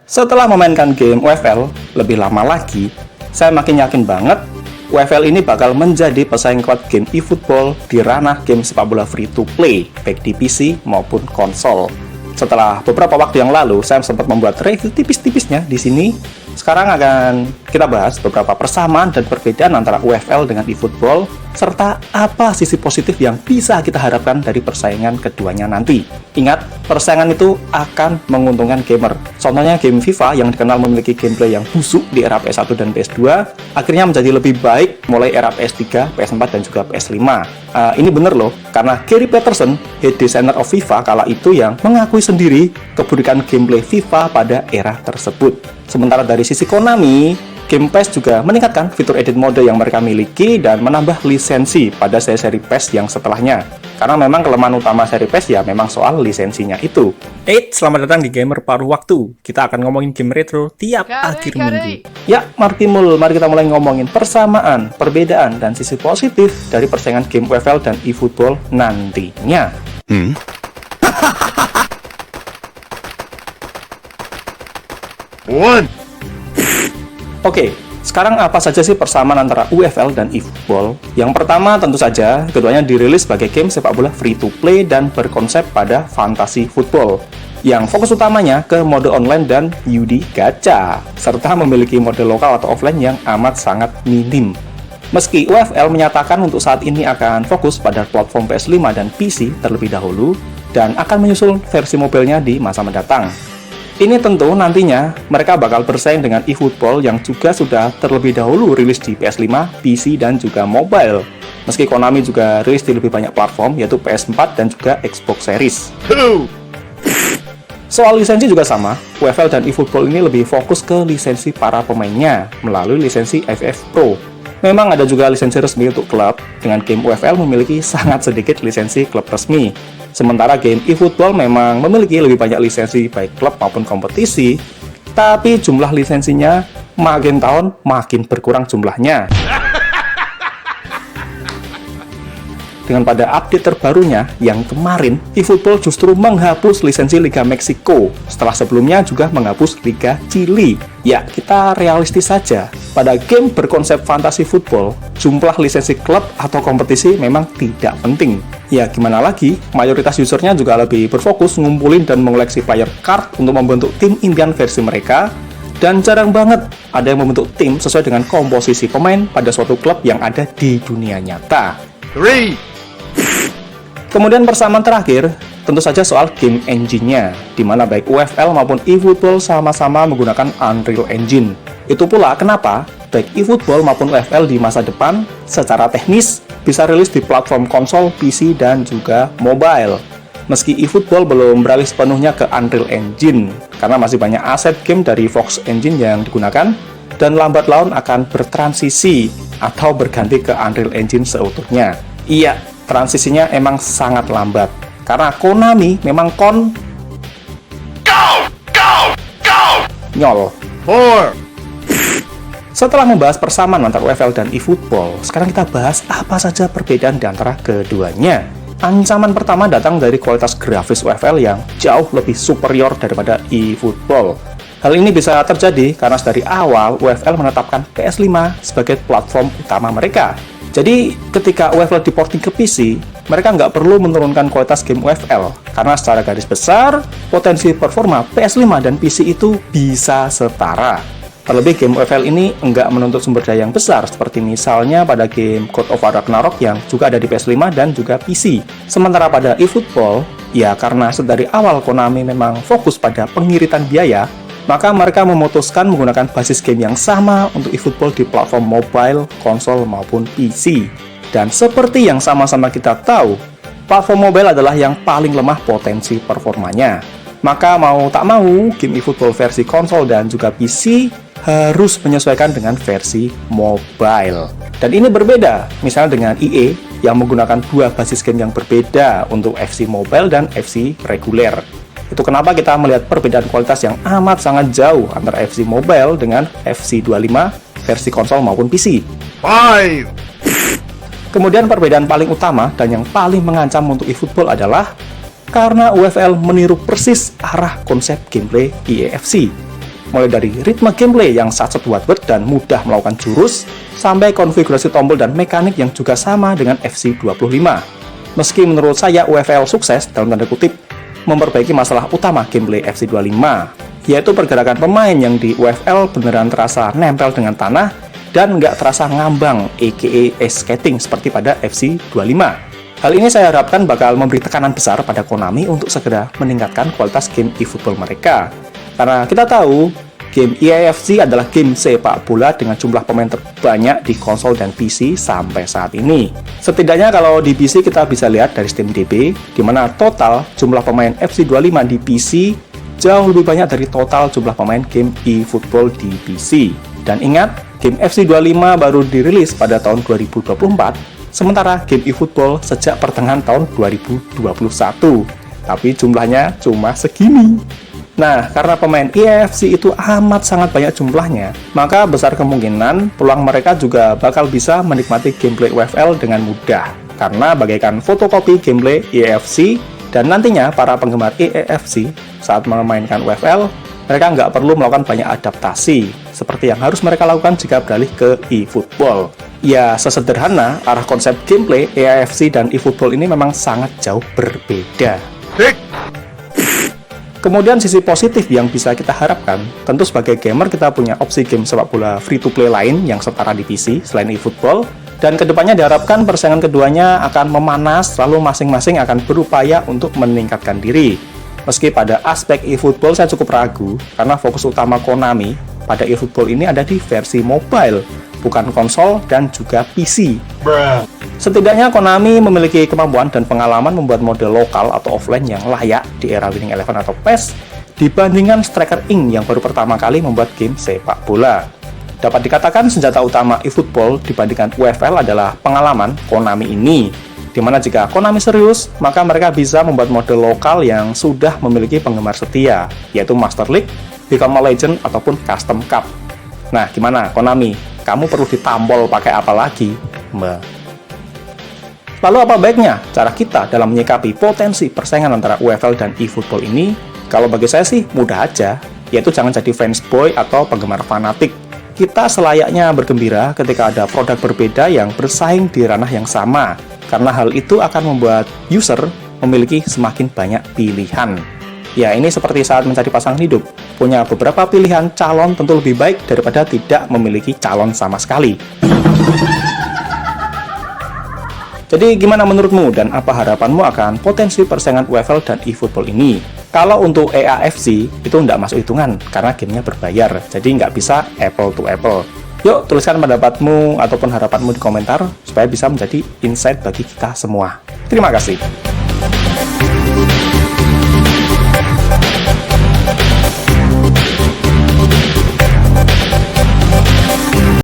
Setelah memainkan game UFL lebih lama lagi, saya makin yakin banget UFL ini bakal menjadi pesaing kuat game eFootball di ranah game sepak bola free to play, baik di PC maupun konsol. Setelah beberapa waktu yang lalu, saya sempat membuat review tipis-tipisnya di sini. Sekarang akan kita bahas beberapa persamaan dan perbedaan antara UFL dengan eFootball, serta apa sisi positif yang bisa kita harapkan dari persaingan keduanya nanti. Ingat, persaingan itu akan menguntungkan gamer. Contohnya game FIFA yang dikenal memiliki gameplay yang busuk di era PS1 dan PS2, akhirnya menjadi lebih baik mulai era PS3, PS4, dan juga PS5. Ini bener loh, karena Gary Patterson, head designer of FIFA kala itu yang mengakui sendiri keburukan gameplay FIFA pada era tersebut. Sementara dari sisi Konami, Game PES juga meningkatkan fitur edit mode yang mereka miliki dan menambah lisensi pada seri PES yang setelahnya. Karena memang kelemahan utama seri PES ya memang soal lisensinya itu. Selamat datang di Gamer Paruh Waktu. Kita akan ngomongin game retro tiap akhir minggu. Ya, mari kita mulai ngomongin persamaan, perbedaan, dan sisi positif dari persaingan game UFL dan eFootball nantinya. Oke, sekarang apa saja sih persamaan antara UFL dan eFootball? Yang pertama tentu saja, keduanya dirilis sebagai game sepak bola free to play dan berkonsep pada fantasi football, yang fokus utamanya ke mode online dan UD gacha, serta memiliki mode lokal atau offline yang amat sangat minim. Meski UFL menyatakan untuk saat ini akan fokus pada platform PS5 dan PC terlebih dahulu, dan akan menyusul versi mobilenya di masa mendatang. Ini tentu nantinya mereka bakal bersaing dengan eFootball yang juga sudah terlebih dahulu rilis di PS5, PC, dan juga mobile. Meski Konami juga rilis di lebih banyak platform, yaitu PS4 dan juga Xbox Series. Soal lisensi juga sama, UFL dan eFootball ini lebih fokus ke lisensi para pemainnya melalui lisensi FF Pro. Memang ada juga lisensi resmi untuk klub, dengan game UFL memiliki sangat sedikit lisensi klub resmi. Sementara game eFootball memang memiliki lebih banyak lisensi baik klub maupun kompetisi, tapi jumlah lisensinya makin tahun makin berkurang jumlahnya. Dengan pada update terbarunya yang kemarin, eFootball justru menghapus lisensi Liga Meksiko, setelah sebelumnya juga menghapus Liga Chili. Ya, kita realistis saja, pada game berkonsep fantasi football, jumlah lisensi klub atau kompetisi memang tidak penting. Ya, gimana lagi, mayoritas usernya juga lebih berfokus ngumpulin dan mengoleksi player card untuk membentuk tim impian versi mereka, dan jarang banget ada yang membentuk tim sesuai dengan komposisi pemain pada suatu klub yang ada di dunia nyata. Kemudian persamaan terakhir, tentu saja soal game engine-nya, di mana baik UFL maupun eFootball sama-sama menggunakan Unreal Engine. Itu pula kenapa baik eFootball maupun UFL di masa depan secara teknis bisa rilis di platform konsol, PC, dan juga mobile. Meski eFootball belum beralih sepenuhnya ke Unreal Engine, karena masih banyak aset game dari Fox Engine yang digunakan, dan lambat laun akan bertransisi atau berganti ke Unreal Engine seutuhnya. Iya, transisinya emang sangat lambat, karena Konami memang nyol. Setelah membahas persamaan antara UFL dan eFootball, sekarang kita bahas apa saja perbedaan di antara keduanya. Ancaman pertama datang dari kualitas grafis UFL yang jauh lebih superior daripada eFootball. Hal ini bisa terjadi karena dari awal UFL menetapkan PS5 sebagai platform utama mereka. Jadi ketika UFL diporting ke PC, mereka nggak perlu menurunkan kualitas game UFL, karena secara garis besar, potensi performa PS5 dan PC itu bisa setara. Terlebih game UFL ini nggak menuntut sumber daya yang besar, seperti misalnya pada game God of War Ragnarok yang juga ada di PS5 dan juga PC. Sementara pada eFootball, ya karena dari awal Konami memang fokus pada pengiritan biaya, maka mereka memutuskan menggunakan basis game yang sama untuk eFootball di platform mobile, konsol, maupun PC. Dan seperti yang sama-sama kita tahu, platform mobile adalah yang paling lemah potensi performanya. Maka mau tak mau, game eFootball versi konsol dan juga PC harus menyesuaikan dengan versi mobile. Dan ini berbeda, misalnya dengan EA yang menggunakan dua basis game yang berbeda untuk FC Mobile dan FC reguler. Itu kenapa kita melihat perbedaan kualitas yang amat sangat jauh antara FC Mobile dengan FC 25 versi konsol maupun PC. Kemudian perbedaan paling utama dan yang paling mengancam untuk eFootball adalah karena UFL meniru persis arah konsep gameplay EAFC. mulai dari ritme gameplay yang satset buat dan mudah melakukan jurus, sampai konfigurasi tombol dan mekanik yang juga sama dengan FC25. Meski menurut saya UFL sukses, dalam tanda kutip, memperbaiki masalah utama gameplay FC25, yaitu pergerakan pemain yang di UFL beneran terasa nempel dengan tanah dan nggak terasa ngambang, aka skating seperti pada FC25. Hal ini saya harapkan bakal memberi tekanan besar pada Konami untuk segera meningkatkan kualitas game eFootball mereka. Karena kita tahu, game EAFC adalah game sepak bola dengan jumlah pemain terbanyak di konsol dan PC sampai saat ini. Setidaknya kalau di PC kita bisa lihat dari SteamDB, di mana total jumlah pemain FC25 di PC jauh lebih banyak dari total jumlah pemain game eFootball di PC. Dan ingat, game FC25 baru dirilis pada tahun 2024, sementara game eFootball sejak pertengahan tahun 2021, tapi jumlahnya cuma segini. Nah, karena pemain EAFC itu amat sangat banyak jumlahnya, maka besar kemungkinan peluang mereka juga bakal bisa menikmati gameplay UFL dengan mudah, karena bagaikan fotokopi gameplay EAFC, dan nantinya para penggemar EAFC saat memainkan UFL, mereka nggak perlu melakukan banyak adaptasi, seperti yang harus mereka lakukan jika beralih ke eFootball. Ya, sesederhana, arah konsep gameplay EAFC dan eFootball ini memang sangat jauh berbeda. Kemudian sisi positif yang bisa kita harapkan, tentu sebagai gamer kita punya opsi game sepak bola free-to-play lain yang setara di PC selain eFootball, dan kedepannya diharapkan persaingan keduanya akan memanas, lalu masing-masing akan berupaya untuk meningkatkan diri. Meski pada aspek eFootball saya cukup ragu, karena fokus utama Konami pada eFootball ini ada di versi mobile, bukan konsol dan juga PC. Setidaknya Konami memiliki kemampuan dan pengalaman membuat mode lokal atau offline yang layak di era Winning Eleven atau PES dibandingkan Striker Inc. yang baru pertama kali membuat game sepak bola. Dapat dikatakan senjata utama eFootball dibandingkan UFL adalah pengalaman Konami ini, dimana jika Konami serius, maka mereka bisa membuat mode lokal yang sudah memiliki penggemar setia, yaitu Master League, Become a Legend, ataupun Custom Cup. Nah, gimana Konami? Kamu perlu ditampol pakai apa lagi, Mbak? Lalu apa baiknya cara kita dalam menyikapi potensi persaingan antara UFL dan eFootball ini? Kalau bagi saya sih mudah aja, yaitu jangan jadi fansboy atau penggemar fanatik. Kita selayaknya bergembira ketika ada produk berbeda yang bersaing di ranah yang sama, karena hal itu akan membuat user memiliki semakin banyak pilihan. Ya, ini seperti saat mencari pasangan hidup. Punya beberapa pilihan calon tentu lebih baik daripada tidak memiliki calon sama sekali. Jadi gimana menurutmu dan apa harapanmu akan potensi persaingan UFL dan eFootball ini? Kalau untuk EAFC itu nggak masuk hitungan karena gamenya berbayar, jadi nggak bisa apple to apple. Yuk tuliskan pendapatmu ataupun harapanmu di komentar supaya bisa menjadi insight bagi kita semua. Terima kasih.